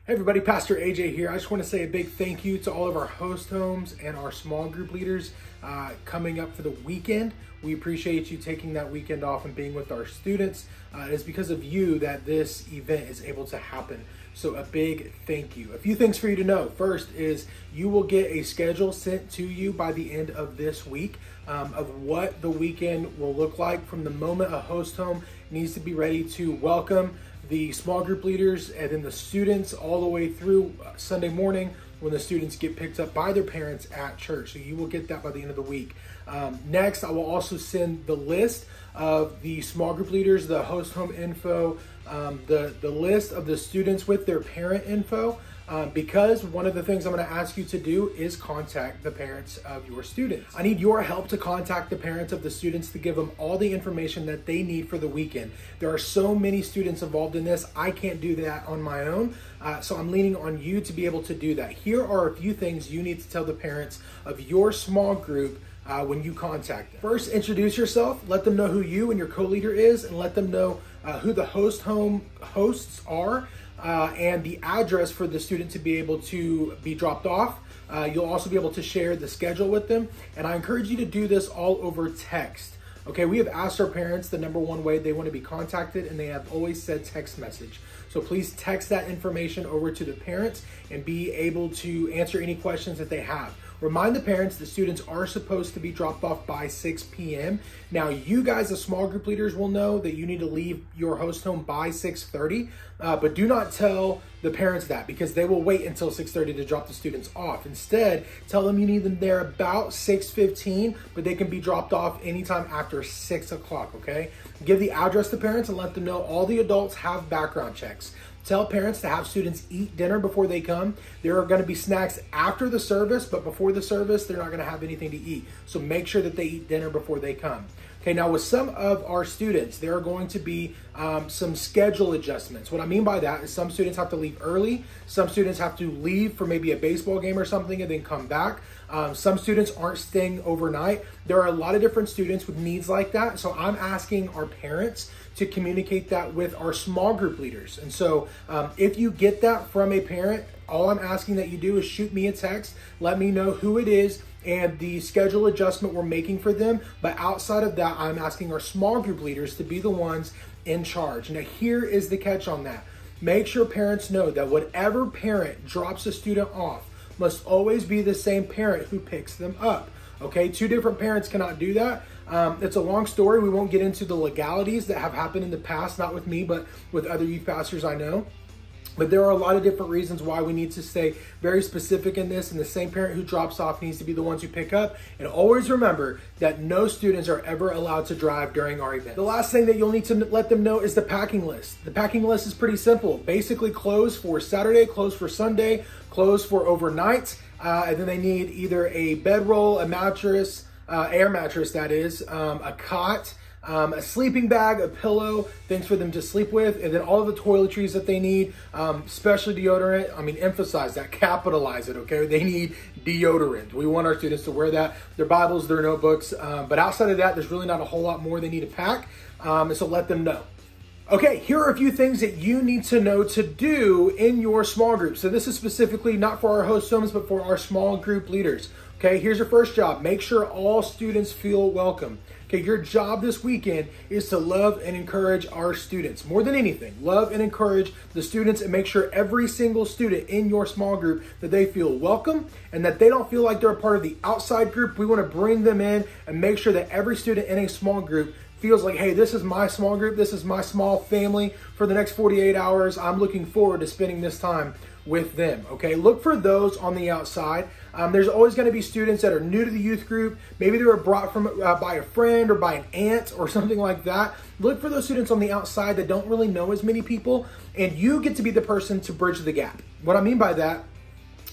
Hey everybody, Pastor AJ here. I just want to say a big thank you to all of our host homes and our small group leaders coming up for the weekend. We appreciate you taking that weekend off and being with our students. It's because of you that this event is able to happen. So a big thank you. A few things for you to know. First is you will get a schedule sent to you by the end of this week of what the weekend will look like from the moment a host home needs to be ready to welcome the small group leaders and then the students all the way through Sunday morning when the students get picked up by their parents at church. So you will get that by the end of the week. Next, I will also send the list of the small group leaders, the host home info, the list of the students with their parent info, because one of the things I'm going to ask you to do is contact the parents of your students. I need your help to contact the parents of the students to give them all the information that they need for the weekend. There are so many students involved in this. I can't do that on my own. So I'm leaning on you to be able to do that. Here are a few things you need to tell the parents of your small group when you contact them. First, introduce yourself. Let them know who you and your co-leader is, and let them know who the host home hosts are. And the address for the student to be able to be dropped off. You'll also be able to share the schedule with them. And I encourage you to do this all over text. Okay, we have asked our parents the number one way they want to be contacted, and they have always said text message. So please text that information over to the parents and be able to answer any questions that they have. Remind the parents that students are supposed to be dropped off by 6 p.m. Now, you guys as small group leaders will know that you need to leave your host home by 6:30, but do not tell the parents that, because they will wait until 6:30 to drop the students off. Instead, tell them you need them there about 6:15, but they can be dropped off anytime after 6 o'clock, okay? Give the address to parents and let them know all the adults have background checks. Tell parents to have students eat dinner before they come. There are going to be snacks after the service, but before the service, they're not going to have anything to eat. So make sure that they eat dinner before they come. Okay, now with some of our students, there are going to be some schedule adjustments. What I mean by that is some students have to leave early. Some students have to leave for maybe a baseball game or something and then come back. Some students aren't staying overnight. There are a lot of different students with needs like that. So I'm asking our parents to communicate that with our small group leaders. And so if you get that from a parent, all I'm asking that you do is shoot me a text. Let me know who it is and the schedule adjustment we're making for them. But outside of that, I'm asking our small group leaders to be the ones in charge. Now, here is the catch on that. Make sure parents know that whatever parent drops a student off must always be the same parent who picks them up. Okay, two different parents cannot do that. It's a long story. We won't get into the legalities that have happened in the past, not with me, but with other youth pastors I know. But there are a lot of different reasons why we need to stay very specific in this, and the same parent who drops off needs to be the ones who pick up. And always remember that no students are ever allowed to drive during our event. The last thing that you'll need to let them know is the packing list. The packing list is pretty simple. Basically, clothes for Saturday, clothes for Sunday, clothes for overnight, and then they need either a bedroll, a mattress, air mattress that is, a cot, a sleeping bag, a pillow, things for them to sleep with, and then all of the toiletries that they need, especially deodorant. I mean, emphasize that, capitalize it, okay? They need deodorant. We want our students to wear that, their Bibles, their notebooks, but outside of that, there's really not a whole lot more they need to pack, and so let them know. Okay, here are a few things that you need to know to do in your small group. So this is specifically not for our host homes, but for our small group leaders. Okay, here's your first job. Make sure all students feel welcome. Okay, your job this weekend is to love and encourage our students. More than anything, love and encourage the students and make sure every single student in your small group that they feel welcome and that they don't feel like they're a part of the outside group. We want to bring them in and make sure that every student in a small group feels like, hey, this is my small group. This is my small family for the next 48 hours. I'm looking forward to spending this time with them, okay? Look for those on the outside. There's always going to be students that are new to the youth group. Maybe they were brought from by a friend or by an aunt or something like that. Look for those students on the outside that don't really know as many people, and you get to be the person to bridge the gap. What I mean by that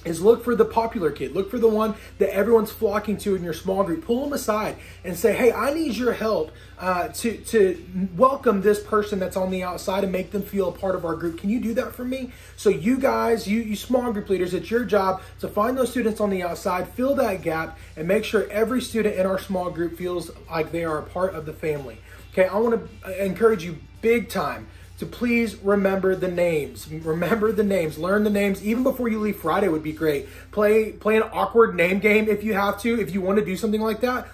is look for the popular kid. Look for the one that everyone's flocking to in your small group. Pull them aside and say, hey, I need your help to welcome this person that's on the outside and make them feel a part of our group. Can you do that for me? So you guys, you small group leaders, it's your job to find those students on the outside, fill that gap, and make sure every student in our small group feels like they are a part of the family. Okay, I want to encourage you big time to please remember the names. Remember the names. Learn the names. Even before you leave Friday would be great. Play an awkward name game if you have to. If you want to do something like that,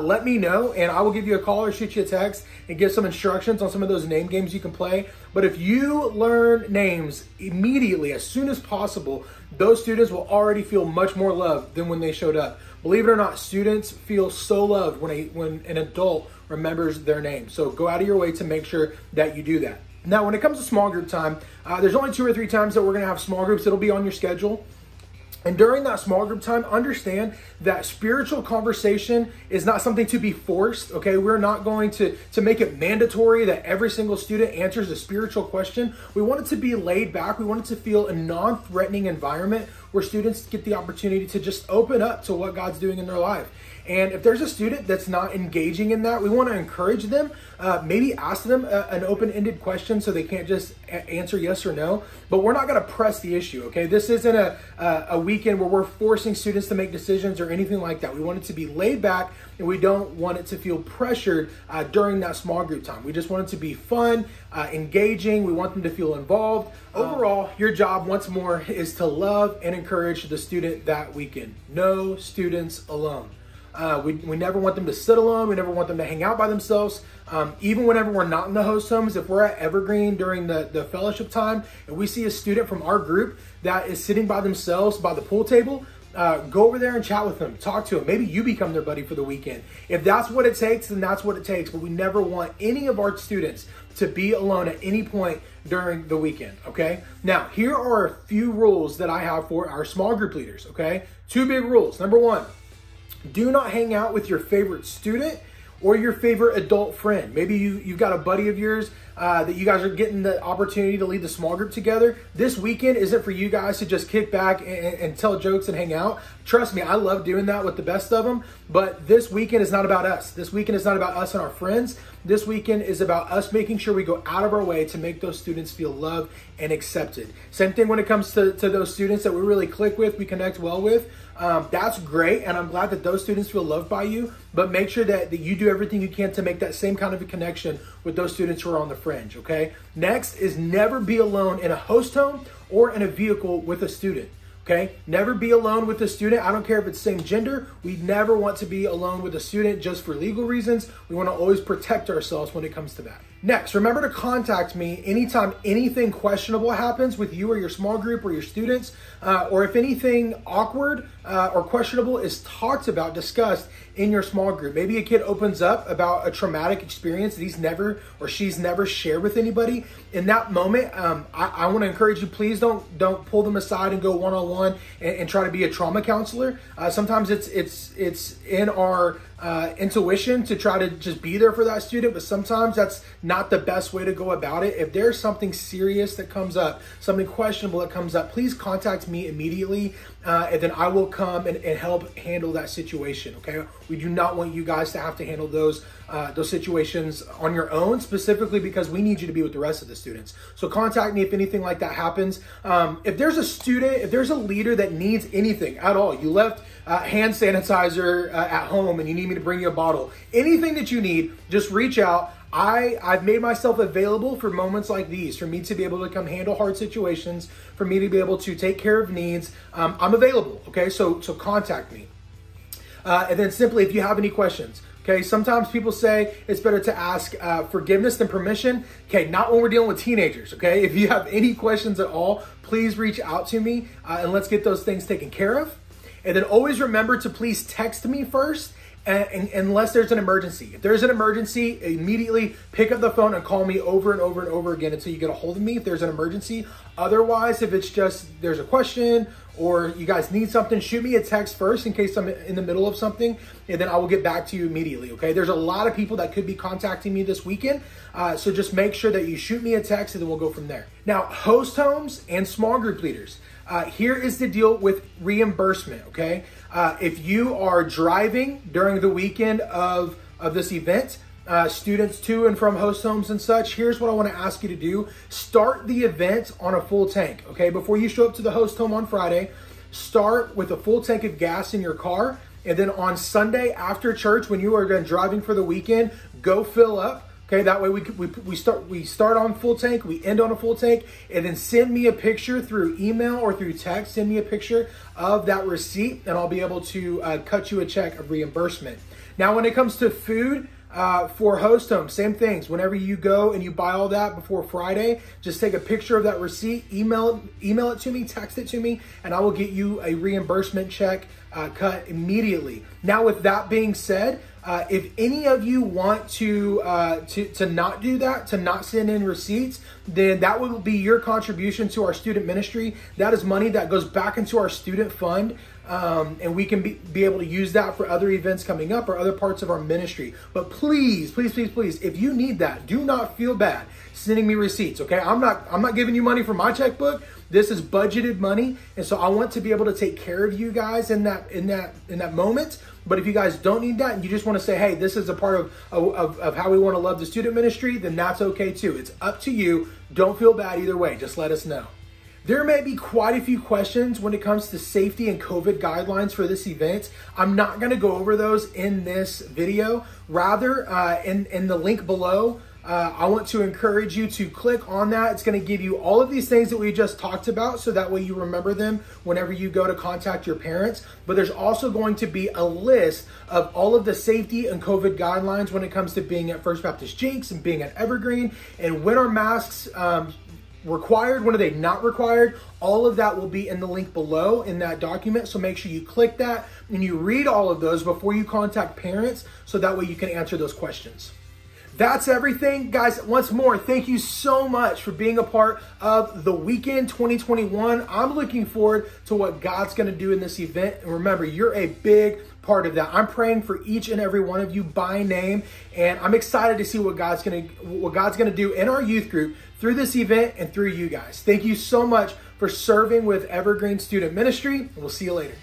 let me know, and I will give you a call or shoot you a text and give some instructions on some of those name games you can play. But if you learn names immediately, as soon as possible, those students will already feel much more loved than when they showed up. Believe it or not, students feel so loved when an adult remembers their name. So go out of your way to make sure that you do that. Now, when it comes to small group time, there's only 2 or 3 times that we're going to have small groups. It'll be on your schedule. And during that small group time, understand that spiritual conversation is not something to be forced, okay? We're not going to make it mandatory that every single student answers a spiritual question. We want it to be laid back. We want it to feel a non-threatening environment where students get the opportunity to just open up to what God's doing in their life. And if there's a student that's not engaging in that, we want to encourage them, maybe ask them an open-ended question so they can't just answer yes or no. But we're not going to press the issue, okay? This isn't a weekend where we're forcing students to make decisions or anything like that. We want it to be laid back, and we don't want it to feel pressured during that small group time. We just want it to be fun, engaging. We want them to feel involved. Overall, your job, once more, is to love and encourage the student that weekend. No students alone. We never want them to sit alone. We never want them to hang out by themselves. Even whenever we're not in the host homes, if we're at Evergreen during the fellowship time and we see a student from our group that is sitting by themselves by the pool table, go over there and chat with them, talk to them. Maybe you become their buddy for the weekend. If that's what it takes, then that's what it takes. But we never want any of our students to be alone at any point during the weekend, okay? Now, here are a few rules that I have for our small group leaders, okay? 2 big rules. Number 1, do not hang out with your favorite student or your favorite adult friend. Maybe you've got a buddy of yours that you guys are getting the opportunity to lead the small group together. This weekend isn't for you guys to just kick back and tell jokes and hang out. Trust me, I love doing that with the best of them, but this weekend is not about us. This weekend is not about us and our friends. This weekend is about us making sure we go out of our way to make those students feel loved and accepted. Same thing when it comes to those students that we really click with, we connect well with. That's great, and I'm glad that those students feel loved by you, but make sure that you do everything you can to make that same kind of a connection with those students who are on the fringe, okay? Next is never be alone in a host home or in a vehicle with a student. Okay, never be alone with a student. I don't care if it's same gender. We never want to be alone with a student just for legal reasons. We want to always protect ourselves when it comes to that. Next, remember to contact me anytime anything questionable happens with you or your small group or your students, or if anything awkward or questionable is talked about, discussed in your small group. Maybe a kid opens up about a traumatic experience that he's never or she's never shared with anybody. In that moment, I want to encourage you, please don't pull them aside and go one-on-one and try to be a trauma counselor. Sometimes it's in our intuition to try to just be there for that student, but sometimes that's not the best way to go about it. If there's something serious that comes up, something questionable that comes up, please contact me immediately, and then I will come and help handle that situation, okay? We do not want you guys to have to handle those situations on your own, specifically because we need you to be with the rest of the students. So contact me if anything like that happens. If there's a student, if there's a leader that needs anything at all, you left hand sanitizer at home and you need me to bring you a bottle, anything that you need, just reach out. I've made myself available for moments like these, for me to be able to come handle hard situations, for me to be able to take care of needs. I'm available, okay? So contact me. And then simply, if you have any questions, okay, sometimes people say it's better to ask forgiveness than permission. Okay, not when we're dealing with teenagers, okay? If you have any questions at all, please reach out to me and let's get those things taken care of. And then always remember to please text me first unless there's an emergency. If there's an emergency, immediately pick up the phone and call me over and over and over again until you get a hold of me if there's an emergency. Otherwise, if it's just there's a question or you guys need something, shoot me a text first in case I'm in the middle of something, and then I will get back to you immediately, okay? There's a lot of people that could be contacting me this weekend, so just make sure that you shoot me a text and then we'll go from there. Now, host homes and small group leaders. Here is the deal with reimbursement, okay? If you are driving during the weekend of this event, students to and from host homes and such, here's what I want to ask you to do. Start the event on a full tank, okay? Before you show up to the host home on Friday, start with a full tank of gas in your car, and then on Sunday after church, when you are driving for the weekend, go fill up. Okay, that way we start on full tank, we end on a full tank, and then send me a picture through email or through text. Send me a picture of that receipt, and I'll be able to cut you a check of reimbursement. Now, when it comes to food, for host homes, same things. Whenever you go and you buy all that before Friday, just take a picture of that receipt, email it to me, text it to me, and I will get you a reimbursement check cut immediately. Now, with that being said, if any of you want to not do that, to not send in receipts, then that will be your contribution to our student ministry. That is money that goes back into our student fund. And we can be able to use that for other events coming up or other parts of our ministry. But please, please, please, please, if you need that, do not feel bad sending me receipts. Okay, I'm not giving you money from my checkbook. This is budgeted money, and so I want to be able to take care of you guys in that moment. But if you guys don't need that and you just want to say, hey, this is a part of how we want to love the student ministry, then that's okay too. It's up to you. Don't feel bad either way. Just let us know. There may be quite a few questions when it comes to safety and COVID guidelines for this event. I'm not going to go over those in this video. Rather, in the link below, I want to encourage you to click on that. It's going to give you all of these things that we just talked about, so that way you remember them whenever you go to contact your parents. But there's also going to be a list of all of the safety and COVID guidelines when it comes to being at First Baptist Jenks and being at Evergreen, and when are masks required, when are they not required. All of that will be in the link below in that document. So make sure you click that and you read all of those before you contact parents, so that way you can answer those questions. That's everything, guys. Once more, thank you so much for being a part of the weekend 2021. I'm looking forward to what God's going to do in this event. And remember, you're a big part of that. I'm praying for each and every one of you by name, and I'm excited to see what God's going to do in our youth group through this event and through you guys. Thank you so much for serving with Evergreen Student Ministry, and we'll see you later.